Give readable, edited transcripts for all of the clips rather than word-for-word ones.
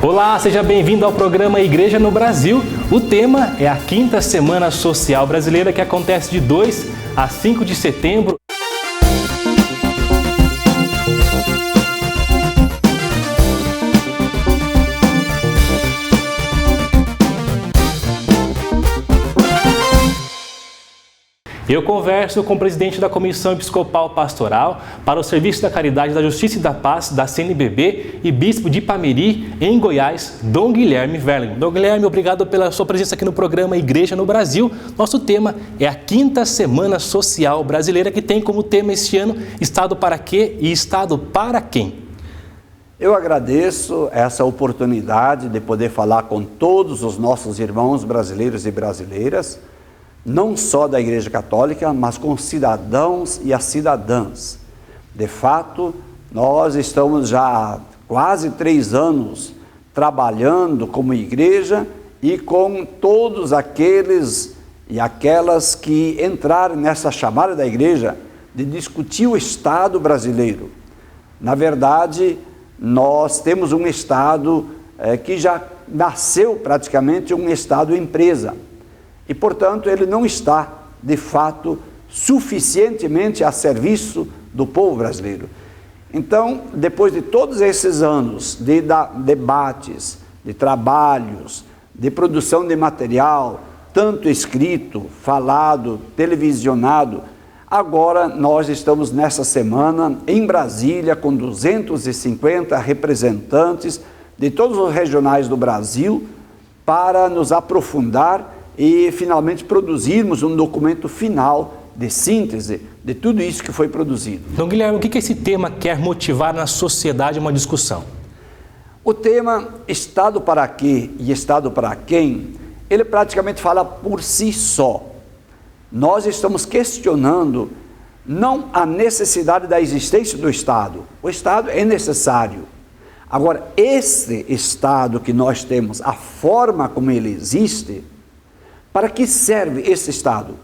Olá, seja bem-vindo ao programa Igreja no Brasil. O tema é a 5ª Semana Social Brasileira, que acontece de 2 a 5 de setembro. Eu converso com o presidente da Comissão Episcopal Pastoral para o Serviço da Caridade, da Justiça e da Paz, da CNBB, e bispo de Ipameri, em Goiás, Dom Guilherme Verling. Dom Guilherme, obrigado pela sua presença aqui no programa Igreja no Brasil. Nosso tema é a 5ª Semana Social Brasileira, que tem como tema este ano Estado para quê e Estado para quem? Eu agradeço essa oportunidade de poder falar com todos os nossos irmãos brasileiros e brasileiras, não só da Igreja Católica, mas com os cidadãos e as cidadãs. De fato, nós estamos já há quase 3 anos trabalhando como igreja e com todos aqueles e aquelas que entraram nessa chamada da igreja de discutir o Estado brasileiro. Na verdade, nós temos um Estado que já nasceu praticamente um Estado empresa. E, portanto, ele não está, de fato, suficientemente a serviço do povo brasileiro. Então, depois de todos esses anos de debates, de trabalhos, de produção de material, tanto escrito, falado, televisionado, agora nós estamos nessa semana em Brasília com 250 representantes de todos os regionais do Brasil para nos aprofundar e finalmente produzirmos um documento final de síntese de tudo isso que foi produzido. Dom Guilherme, o que esse tema quer motivar na sociedade uma discussão? O tema Estado para quê e Estado para quem, ele praticamente fala por si só. Nós estamos questionando não a necessidade da existência do Estado. O Estado é necessário. Agora, esse Estado que nós temos, a forma como ele existe, para que serve esse Estado?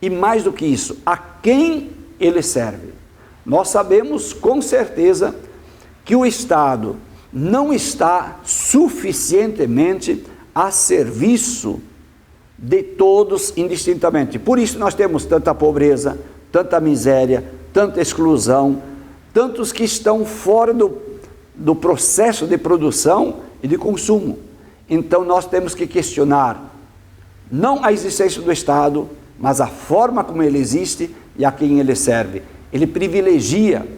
E mais do que isso, a quem ele serve? Nós sabemos com certeza que o Estado não está suficientemente a serviço de todos indistintamente. Por isso nós temos tanta pobreza, tanta miséria, tanta exclusão, tantos que estão fora do processo de produção e de consumo. Então nós temos que questionar não a existência do Estado, mas a forma como ele existe e a quem ele serve. Ele privilegia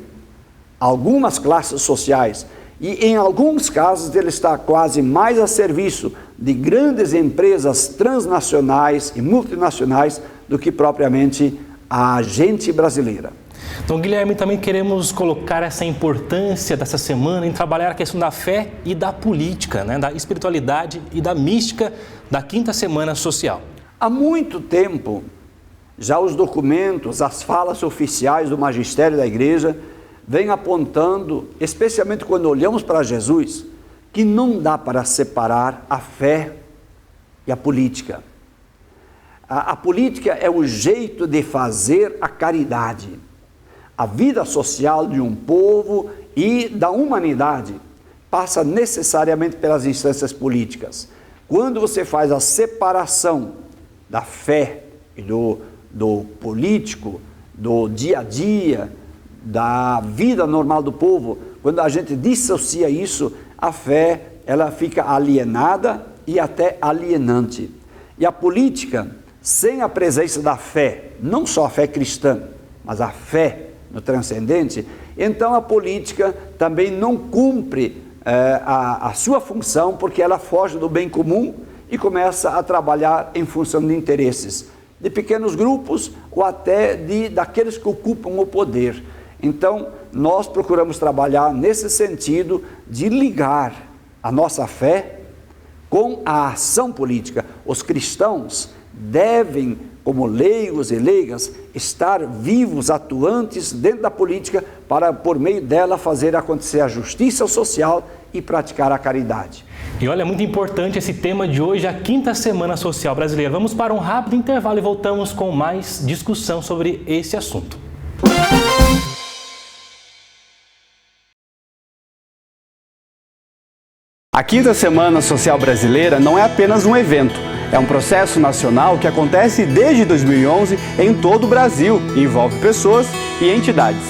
algumas classes sociais e, em alguns casos, ele está quase mais a serviço de grandes empresas transnacionais e multinacionais do que propriamente a gente brasileira. Então, Guilherme, também queremos colocar essa importância dessa semana em trabalhar a questão da fé e da política, da espiritualidade e da mística da 5ª Semana Social. Há muito tempo, já os documentos, as falas oficiais do magistério da igreja vêm apontando, especialmente quando olhamos para Jesus, que não dá para separar a fé e a política. A política é o jeito de fazer a caridade. A vida social de um povo e da humanidade passa necessariamente pelas instâncias políticas. Quando você faz a separação da fé e do político, do dia a dia, da vida normal do povo, quando a gente dissocia isso, a fé ela fica alienada e até alienante. E a política, sem a presença da fé, não só a fé cristã, mas a fé no transcendente, então a política também não cumpre a sua função, porque ela foge do bem comum e começa a trabalhar em função de interesses de pequenos grupos ou até daqueles que ocupam o poder. Então, nós procuramos trabalhar nesse sentido de ligar a nossa fé com a ação política. Os cristãos devem, como leigos e leigas, estar vivos, atuantes dentro da política para, por meio dela, fazer acontecer a justiça social e praticar a caridade. E olha, é muito importante esse tema de hoje, a 5ª Semana Social Brasileira. Vamos para um rápido intervalo e voltamos com mais discussão sobre esse assunto. A A Quinta Semana Social Brasileira não é apenas um evento, é um processo nacional que acontece desde 2011 em todo o Brasil e envolve pessoas e entidades.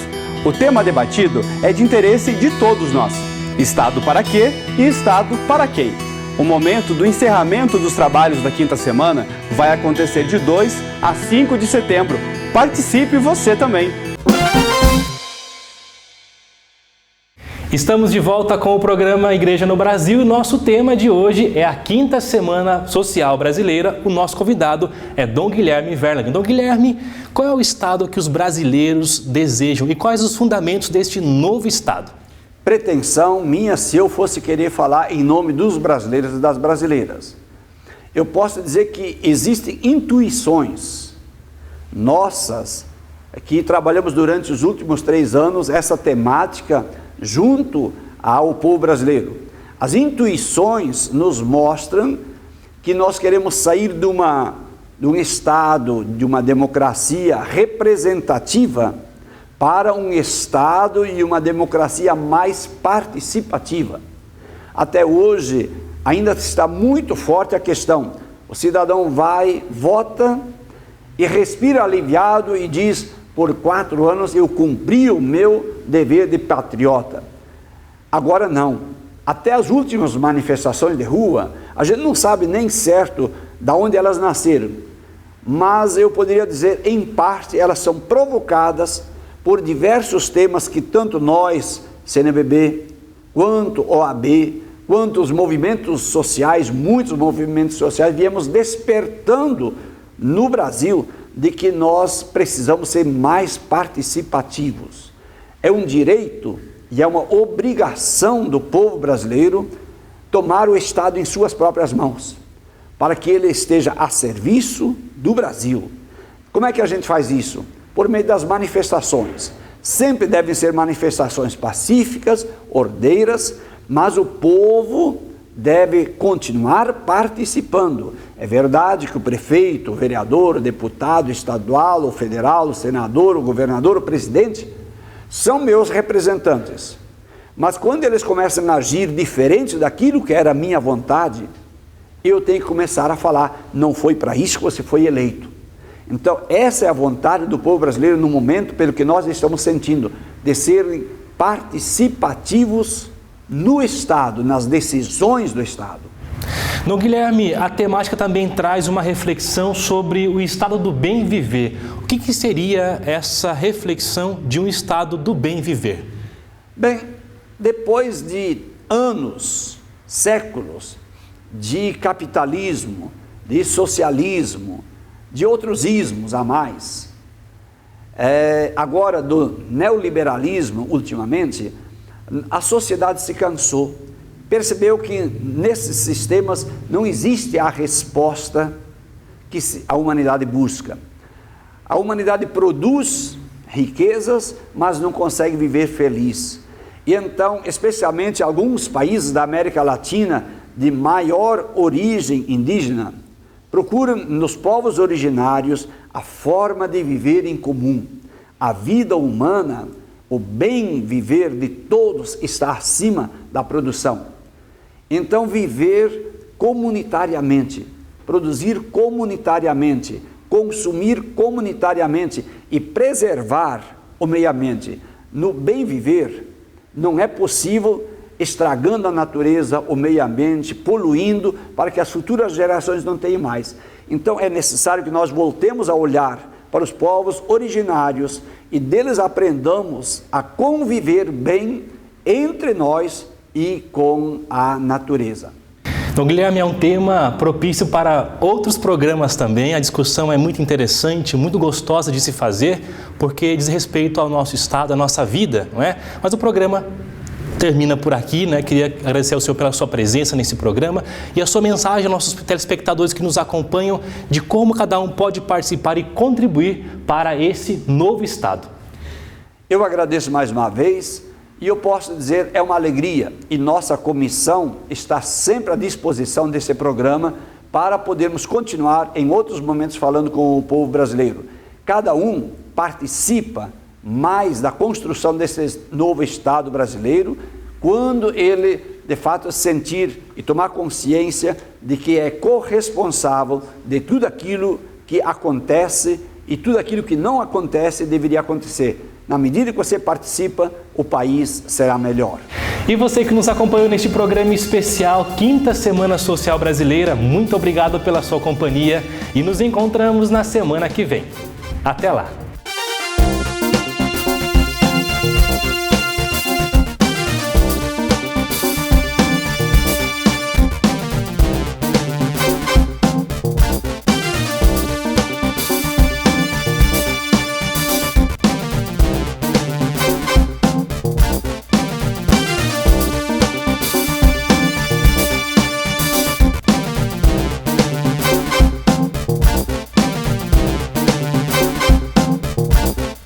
O tema debatido é de interesse de todos nós. Estado para quê e Estado para quem? O momento do encerramento dos trabalhos da Quinta Semana vai acontecer de 2 a 5 de setembro. Participe você também! Estamos de volta com o programa Igreja no Brasil e nosso tema de hoje é a Quinta Semana Social Brasileira. O nosso convidado é Dom Guilherme Verlag. Dom Guilherme, qual é o Estado que os brasileiros desejam e quais os fundamentos deste novo Estado? Pretensão minha se eu fosse querer falar em nome dos brasileiros e das brasileiras. Eu posso dizer que existem intuições nossas, que trabalhamos durante os últimos 3 anos essa temática junto ao povo brasileiro. As intuições nos mostram que nós queremos sair de um Estado, de uma democracia representativa, para um Estado e uma democracia mais participativa. Até hoje, ainda está muito forte a questão. O cidadão vai, vota e respira aliviado e diz: por 4 anos eu cumpri o meu dever de patriota. Agora não. Até as últimas manifestações de rua, a gente não sabe nem certo de onde elas nasceram. Mas eu poderia dizer, em parte, elas são provocadas por diversos temas que tanto nós, CNBB, quanto OAB, quanto os movimentos sociais, muitos movimentos sociais, viemos despertando no Brasil de que nós precisamos ser mais participativos. É um direito e é uma obrigação do povo brasileiro tomar o Estado em suas próprias mãos, para que ele esteja a serviço do Brasil. Como é que a gente faz isso? Por meio das manifestações. Sempre devem ser manifestações pacíficas, ordeiras, mas o povo deve continuar participando. É verdade que o prefeito, o vereador, o deputado estadual, o federal, o senador, o governador, o presidente, são meus representantes. Mas quando eles começam a agir diferente daquilo que era a minha vontade, eu tenho que começar a falar: não foi para isso que você foi eleito. Então, essa é a vontade do povo brasileiro no momento, pelo que nós estamos sentindo, de serem participativos no Estado, nas decisões do Estado. Dom Guilherme, a temática também traz uma reflexão sobre o estado do bem viver. O que seria essa reflexão de um estado do bem viver? Bem, depois de anos, séculos, de capitalismo, de socialismo, de outros ismos a mais, agora do neoliberalismo ultimamente, a sociedade se cansou, percebeu que nesses sistemas não existe a resposta que a humanidade busca. A humanidade produz riquezas, mas não consegue viver feliz. E então, especialmente alguns países da América Latina de maior origem indígena, procuram nos povos originários a forma de viver em comum. A vida humana, o bem viver de todos está acima da produção. Então, viver comunitariamente, produzir comunitariamente, consumir comunitariamente e preservar o meio ambiente. No bem viver, não é possível estragando a natureza, o meio ambiente, poluindo, para que as futuras gerações não tenham mais. Então é necessário que nós voltemos a olhar para os povos originários e deles aprendamos a conviver bem entre nós e com a natureza. Dom Guilherme, é um tema propício para outros programas também. A discussão é muito interessante, muito gostosa de se fazer, porque diz respeito ao nosso estado, à nossa vida, não é? Mas o programa termina por aqui, né? Queria agradecer ao senhor pela sua presença nesse programa e a sua mensagem aos nossos telespectadores que nos acompanham de como cada um pode participar e contribuir para esse novo Estado. Eu agradeço mais uma vez e eu posso dizer, é uma alegria e nossa comissão está sempre à disposição desse programa para podermos continuar em outros momentos falando com o povo brasileiro. Cada um participa mais da construção desse novo Estado brasileiro quando ele de fato, sentir e tomar consciência de que é corresponsável de tudo aquilo que acontece e tudo aquilo que não acontece deveria acontecer. Na medida que você participa, o país será melhor. E você que nos acompanhou neste programa especial, Quinta Semana Social Brasileira, muito obrigado pela sua companhia e nos encontramos na semana que vem. Até lá!